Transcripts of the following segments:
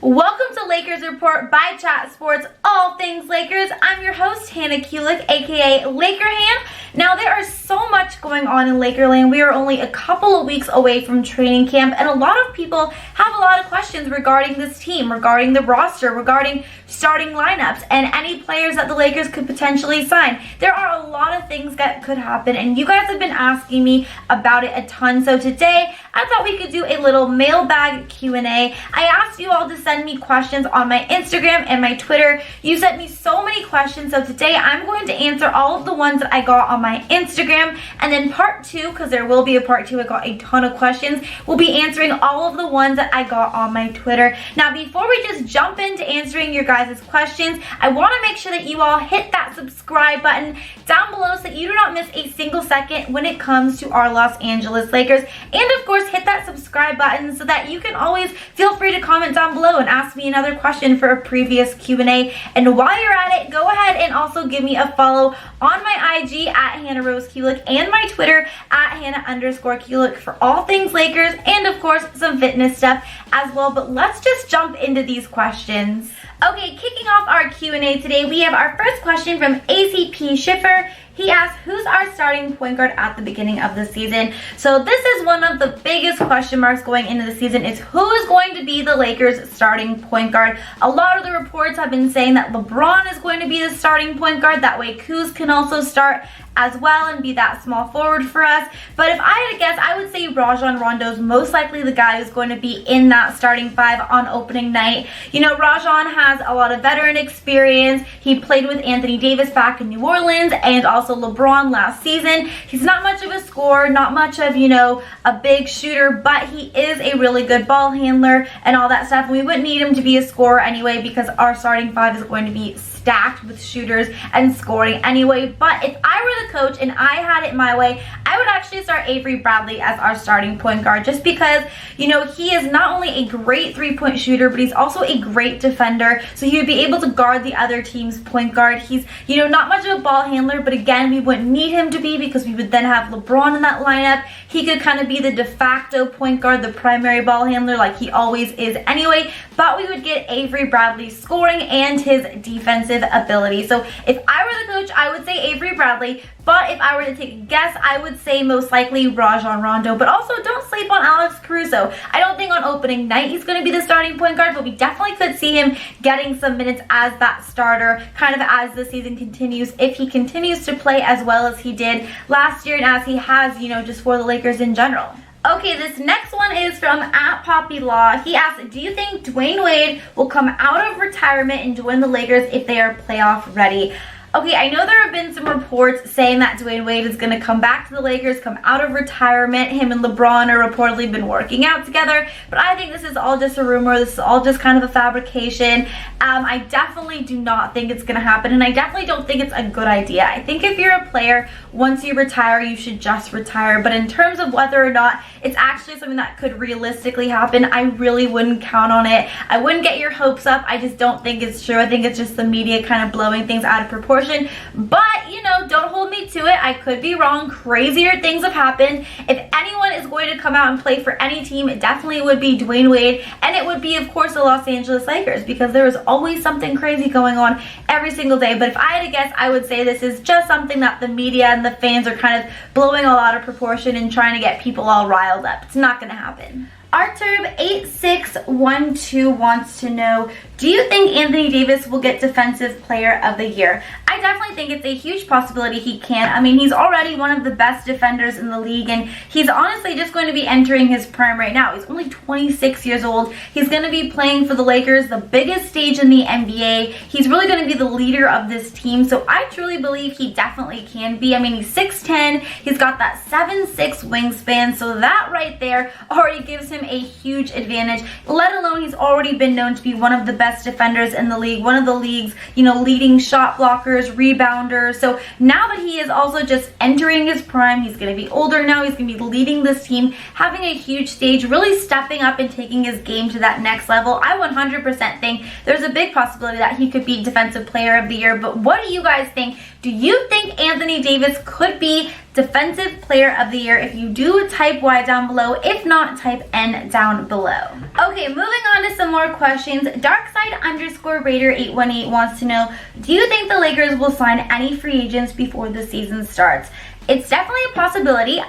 Welcome to Lakers Report by Chat Sports, all things Lakers. I'm your host, Hannah Kulik, aka Laker Han. Now, there is so much going on in Lakerland. We are only a couple of weeks away from training camp, and a lot of people have a lot of questions regarding this team, regarding the roster, regarding starting lineups, and any players that the Lakers could potentially sign. There are a lot of things that could happen, and you guys have been asking me about it a ton. So today, I thought we could do a little mailbag Q&A. I asked you all to send me questions on my Instagram and my Twitter. You sent me so many questions, so today I'm going to answer all of the ones that I got on my Instagram, and then part two, because there will be a part two, I got a ton of questions, we'll be answering all of the ones that I got on my Twitter. Now, before we just jump into answering your guys' questions, I want to make sure that you all hit that subscribe button down below so that you do not miss a single second when it comes to our Los Angeles Lakers. And of course, hit that subscribe button so that you can always feel free to comment down below and ask me another question for a previous Q&A. And while you're at it, go ahead and also give me a follow on my IG at Hannah Rose Kulik and my Twitter at Hannah_Kulik for all things Lakers, and of course some fitness stuff as well. But let's just jump into these questions. Okay, kicking off our Q&A today, we have our first question from ACP Schiffer. He asked, who's our starting point guard at the beginning of the season? So this is one of the biggest question marks going into the season, is who is going to be the Lakers starting point guard. A lot of the reports have been saying that LeBron is going to be the starting point guard. That way Kuz can also start as well and be that small forward for us. But if I had to guess, I would say Rajon Rondo is most likely the guy who's going to be in that starting five on opening night. You know, Rajon has a lot of veteran experience. He played with Anthony Davis back in New Orleans and also LeBron last season. He's not much of a scorer, not much of, you know, a big shooter, but he is a really good ball handler and all that stuff. We wouldn't need him to be a scorer anyway, because our starting five is going to be stacked with shooters and scoring anyway. But if I were the coach and I had it my way, I would actually start Avery Bradley as our starting point guard, just because, you know, he is not only a great three-point shooter, but he's also a great defender, so he would be able to guard the other team's point guard. He's, you know, not much of a ball handler, but again, we wouldn't need him to be, because we would then have LeBron in that lineup. He could kind of be the de facto point guard, the primary ball handler, like he always is anyway, but we would get Avery Bradley scoring and his defensive ability. So if I were the coach, I would say Avery Bradley, but if I were to take a guess, I would say most likely Rajon Rondo. But also, don't sleep on Alex Caruso. I don't think on opening night he's going to be the starting point guard, but we definitely could see him getting some minutes as that starter kind of as the season continues, if he continues to play as well as he did last year and as he has, you know, just for the Lakers in general. Okay, this next one is from @PoppyLaw. He asked, do you think Dwayne Wade will come out of retirement and join the Lakers if they are playoff ready? Okay, I know there have been some reports saying that Dwayne Wade is going to come back to the Lakers, come out of retirement. Him and LeBron are reportedly been working out together, but I think this is all just a rumor. This is all just kind of a fabrication. I definitely do not think it's going to happen, and I definitely don't think it's a good idea. I think if you're a player, once you retire, you should just retire. But in terms of whether or not it's actually something that could realistically happen, I really wouldn't count on it. I wouldn't get your hopes up. I just don't think it's true. I think it's just the media kind of blowing things out of proportion. But, you know, don't hold me to it. I could be wrong. Crazier things have happened. If anyone is going to come out and play for any team, it definitely would be Dwayne Wade, and it would be, of course, the Los Angeles Lakers, because there is always something crazy going on every single day. But if I had to guess, I would say this is just something that the media and the fans are kind of blowing all out of proportion and trying to get people all riled up. It's not going to happen. Arturb8612 wants to know, do you think Anthony Davis will get Defensive Player of the Year? I definitely think it's a huge possibility he can. I mean, he's already one of the best defenders in the league, and he's honestly just going to be entering his prime right now. He's only 26 years old. He's going to be playing for the Lakers, the biggest stage in the NBA. He's really going to be the leader of this team, so I truly believe he definitely can be. I mean, he's 6'10", he's got that 7'6" wingspan, so that right there already gives him a huge advantage, let alone he's already been known to be one of the best defenders in the league, one of the league's, you know, leading shot blockers, rebounders. So now that he is also just entering his prime, he's going to be older now, he's going to be leading this team, having a huge stage, really stepping up and taking his game to that next level. I 100% think there's a big possibility that he could be Defensive Player of the Year. But what do you guys think? Do you think Anthony Davis could be Defensive Player of the Year? If you do, type Y down below. If not, type N down below. Okay, moving on to some more questions. Darkside_Raider818 wants to know, do you think the Lakers will sign any free agents before the season starts? It's definitely a possibility.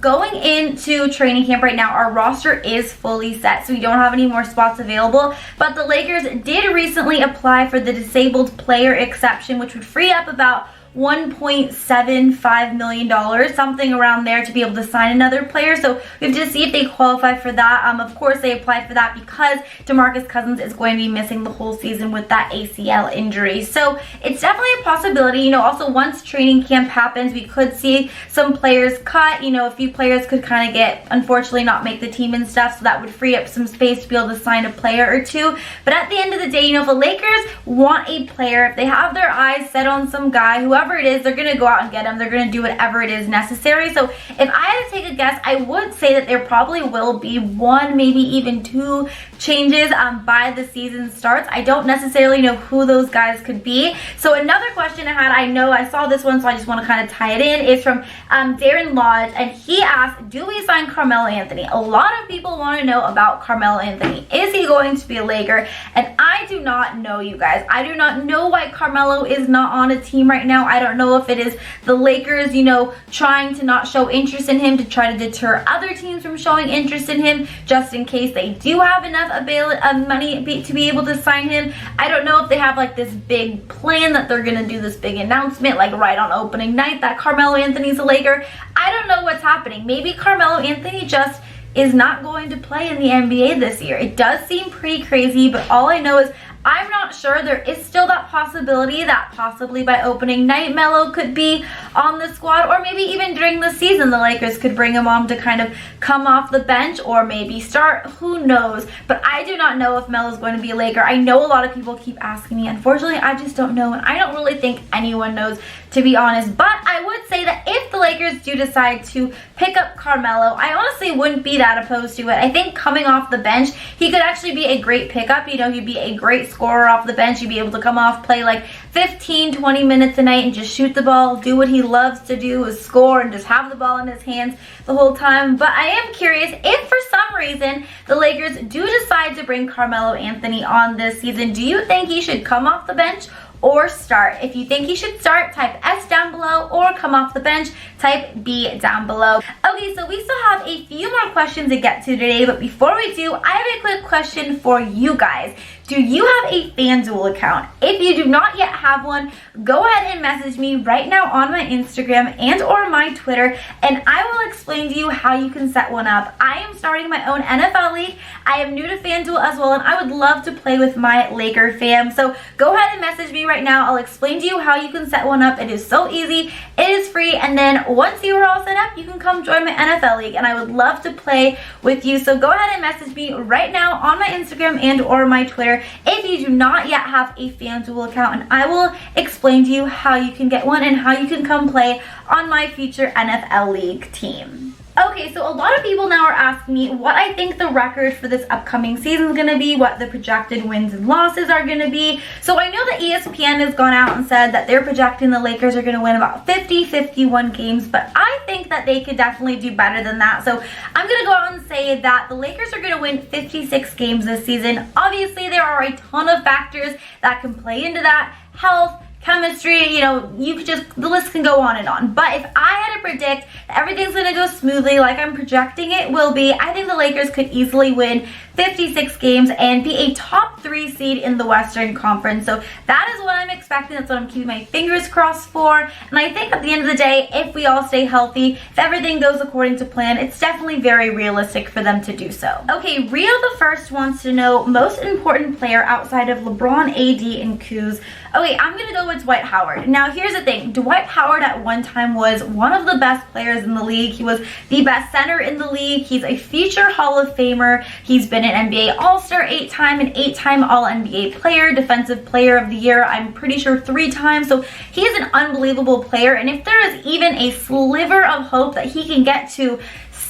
Going into training camp right now, our roster is fully set, so we don't have any more spots available. But the Lakers did recently apply for the disabled player exception, which would free up about $1.75 million, something around there, to be able to sign another player. So we have to see if they qualify for that. Of course, they applied for that because DeMarcus Cousins is going to be missing the whole season with that ACL injury. So it's definitely a possibility. You know, also once training camp happens, we could see some players cut. You know, a few players could kind of get, unfortunately, not make the team and stuff. So that would free up some space to be able to sign a player or two. But at the end of the day, you know, if the Lakers want a player, if they have their eyes set on some guy, whoever it is, they're going to go out and get him. They're going to do whatever it is necessary. So if I had to take a guess, I would say that there probably will be one, maybe even two changes by the season starts. I don't necessarily know who those guys could be. So another question I had, I know I saw this one, so I just want to kind of tie it in, is from Darren Lodge, and he asked, do we sign Carmelo Anthony? A lot of people want to know about Carmelo Anthony. Is he going to be a Laker? And I do not know, you guys. I do not know why Carmelo is not on a team right now. I don't know if it is the Lakers, you know, trying to not show interest in him to try to deter other teams from showing interest in him, just in case they do have enough money to be able to sign him. I don't know if they have like this big plan that they're gonna do this big announcement like right on opening night that Carmelo Anthony's a Laker. I don't know what's happening. Maybe Carmelo Anthony just is not going to play in the NBA this year. It does seem pretty crazy, but all I know is I'm not sure. There is still that possibility that possibly by opening night Melo could be on the squad, or maybe even during the season the Lakers could bring him on to kind of come off the bench or maybe start. Who knows? But I do not know if Melo's going to be a Laker. I know a lot of people keep asking me. Unfortunately, I just don't know, and I don't really think anyone knows, to be honest. But I would say that if the Lakers do decide to pick up Carmelo, I honestly wouldn't be that opposed to it. I think coming off the bench, he could actually be a great pickup. You know, he'd be a great scorer off the bench. He'd be able to come off, play like 15-20 minutes a night and just shoot the ball, do what he loves to do, is score and just have the ball in his hands the whole time. But I am curious if for some reason the Lakers do decide to bring Carmelo Anthony on this season, do you think he should come off the bench or start? If you think he should start, type S down below, or come off the bench, type B down below. Okay, so we still have a few more questions to get to today, but before we do, I have a quick question for you guys. Do you have a FanDuel account? If you do not yet have one, go ahead and message me right now on my Instagram and or my Twitter, and I will explain to you how you can set one up. I am starting my own NFL league. I am new to FanDuel as well, and I would love to play with my Laker fam. So go ahead and message me right now. I'll explain to you how you can set one up. It is so easy. It is free, and then once you are all set up, you can come join my NFL league, and I would love to play with you. So go ahead and message me right now on my Instagram and or my Twitter if you do not yet have a FanDuel account, and I will explain to you how you can get one and how you can come play on my future NFL league team. Okay, so a lot of people now are asking me what I think the record for this upcoming season is going to be, what the projected wins and losses are going to be. So I know that ESPN has gone out and said that they're projecting the Lakers are going to win about 50-51 games, but I think that they could definitely do better than that. So I'm going to go out and say that the Lakers are going to win 56 games this season. Obviously, there are a ton of factors that can play into that. Health, chemistry, you know, you could just, the list can go on and on. But if I had to predict that everything's going to go smoothly like I'm projecting it will be, I think the Lakers could easily win 56 games and be a top 3 seed in the Western Conference. So that is what I'm expecting. That's what I'm keeping my fingers crossed for. And I think at the end of the day, if we all stay healthy, if everything goes according to plan, it's definitely very realistic for them to do so. Okay, Rio the First wants to know most important player outside of LeBron, AD, and Kuz. Okay, I'm going to go with Dwight Howard. Now, here's the thing. Dwight Howard at one time was one of the best players in the league. He was the best center in the league. He's a future Hall of Famer. He's been an NBA All-Star 8-time and 8-time All-NBA player, Defensive Player of the Year, I'm pretty sure 3 times. So he is an unbelievable player. And if there is even a sliver of hope that he can get to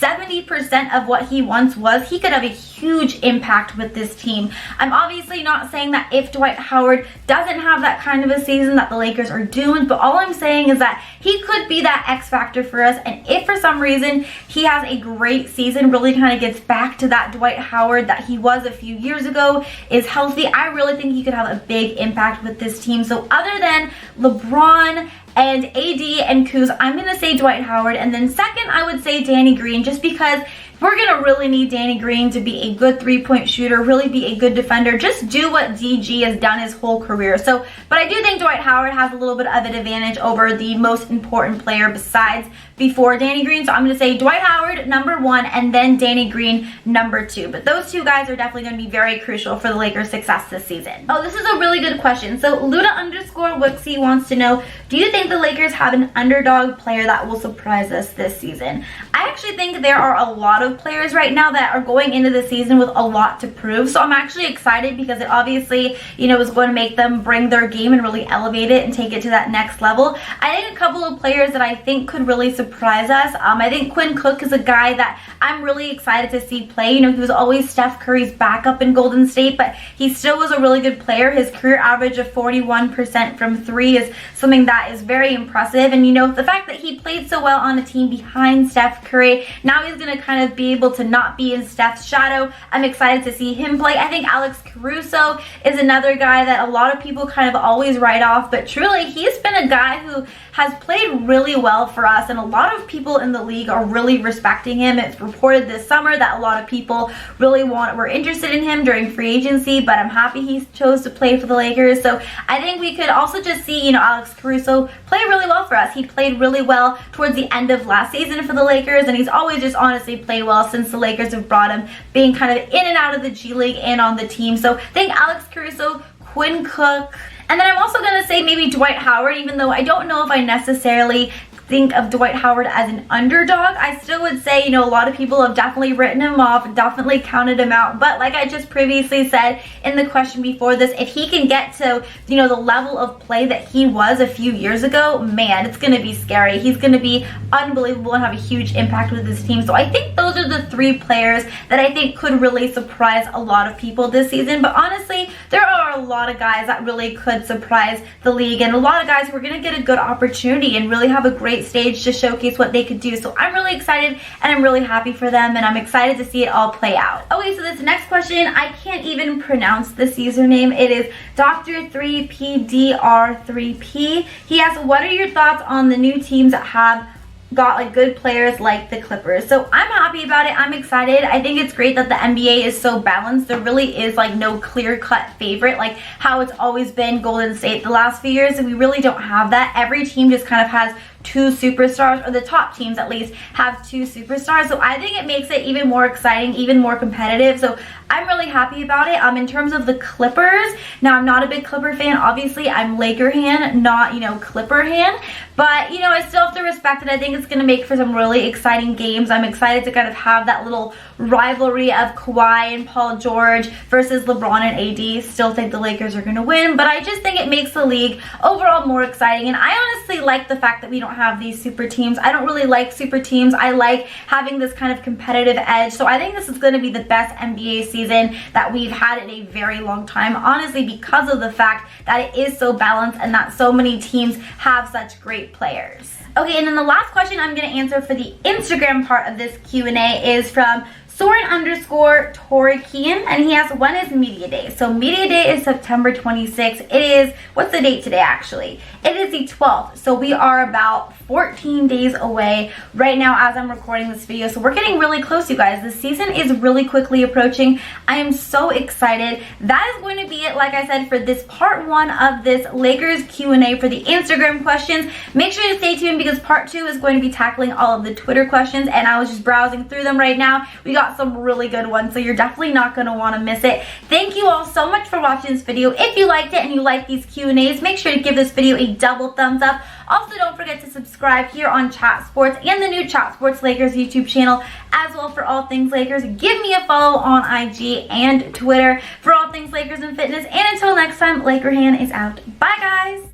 70% of what he once was, he could have a huge impact with this team. I'm obviously not saying that if Dwight Howard doesn't have that kind of a season that the Lakers are doomed, but all I'm saying is that he could be that X factor for us, and if for some reason he has a great season, really kind of gets back to that Dwight Howard that he was a few years ago, is healthy, I really think he could have a big impact with this team. So other than LeBron and AD and Kuz, I'm going to say Dwight Howard, and then second I would say Danny Green, just because we're going to really need Danny Green to be a good three-point shooter, really be a good defender, just do what DG has done his whole career. So, but I do think Dwight Howard has a little bit of an advantage over the most important player besides before Danny Green. So I'm going to say Dwight Howard #1 and then Danny Green #2. But those two guys are definitely going to be very crucial for the Lakers' success this season. Oh, this is a really good question. So Luda_Wixie wants to know, do you think the Lakers have an underdog player that will surprise us this season? I actually think there are a lot of players right now that are going into the season with a lot to prove. So I'm actually excited because it obviously, you know, is going to make them bring their game and really elevate it and take it to that next level. I think a couple of players that I think could really surprise us. I think Quinn Cook is a guy that I'm really excited to see play. You know, he was always Steph Curry's backup in Golden State, but he still was a really good player. His career average of 41% from 3 is something that is very impressive. And you know, the fact that he played so well on a team behind Steph Curry, now he's going to kind of be able to not be in Steph's shadow. I'm excited to see him play. I think Alex Caruso is another guy that a lot of people kind of always write off, but truly he's been a guy who has played really well for us, and a lot of people in the league are really respecting him. It's reported this summer that a lot of people really were interested in him during free agency, but I'm happy he chose to play for the Lakers. So I think we could also just see, you know, Alex Caruso play really well for us. He played really well towards the end of last season for the Lakers, and he's always just honestly played well since the Lakers have brought him, being kind of in and out of the G League and on the team. So I think Alex Caruso, Quinn Cook, and then I'm also going to say maybe Dwight Howard, even though I don't know if I necessarily think of Dwight Howard as an underdog. I still would say, you know, a lot of people have definitely written him off, definitely counted him out. But like I just previously said in the question before this, if he can get to, you know, the level of play that he was a few years ago, man, it's going to be scary. He's going to be unbelievable and have a huge impact with his team. So I think those are the 3 players that I think could really surprise a lot of people this season. But honestly, there are a lot of guys that really could surprise the league, and a lot of guys who are going to get a good opportunity and really have a great stage to showcase what they could do. So I'm really excited and I'm really happy for them, and I'm excited to see it all play out. Okay, so this next question, I can't even pronounce this username. It is Dr3PDR3P. He asks, what are your thoughts on the new teams that have got like good players like the Clippers? So I'm happy about it. I'm excited. I think it's great that the NBA is so balanced. There really is like no clear-cut favorite like how it's always been Golden State the last few years, and we really don't have that. Every team just kind of has 2 superstars, or the top teams at least have 2 superstars. So I think it makes it even more exciting, even more competitive. So I'm really happy about it. In terms of the Clippers, now I'm not a big Clipper fan. Obviously, I'm Laker fan, not, you know, Clipper fan. But, you know, I still have to respect it. I think it's going to make for some really exciting games. I'm excited to kind of have that little rivalry of Kawhi and Paul George versus LeBron and AD. Still think the Lakers are going to win, but I just think it makes the league overall more exciting. And I honestly like the fact that we don't have these super teams. I don't really like super teams. I like having this kind of competitive edge. So I think this is going to be the best NBA season that we've had in a very long time, honestly, because of the fact that it is so balanced and that so many teams have such great players. Okay, and then the last question I'm going to answer for the Instagram part of this Q&A is from Soren_Torikian, and he asks, when is Media Day? So Media Day is September 26th. It is, what's the date today actually? It is the 12th. So we are about 14 days away right now as I'm recording this video. So we're getting really close, you guys. The season is really quickly approaching. I am so excited. That is going to be it, like I said, for this part 1 of this Lakers Q&A for the Instagram questions. Make sure to stay tuned because part 2 is going to be tackling all of the Twitter questions, and I was just browsing through them right now. We got some really good ones, so you're definitely not going to want to miss it. Thank you all so much for watching this video. If you liked it and you like these Q&As, make sure to give this video a double thumbs up. Also, don't forget to subscribe here on Chat Sports and the new Chat Sports Lakers YouTube channel as well for all things Lakers. Give me a follow on IG and Twitter for all things Lakers and fitness. And until next time, Laker Hand is out. Bye, guys.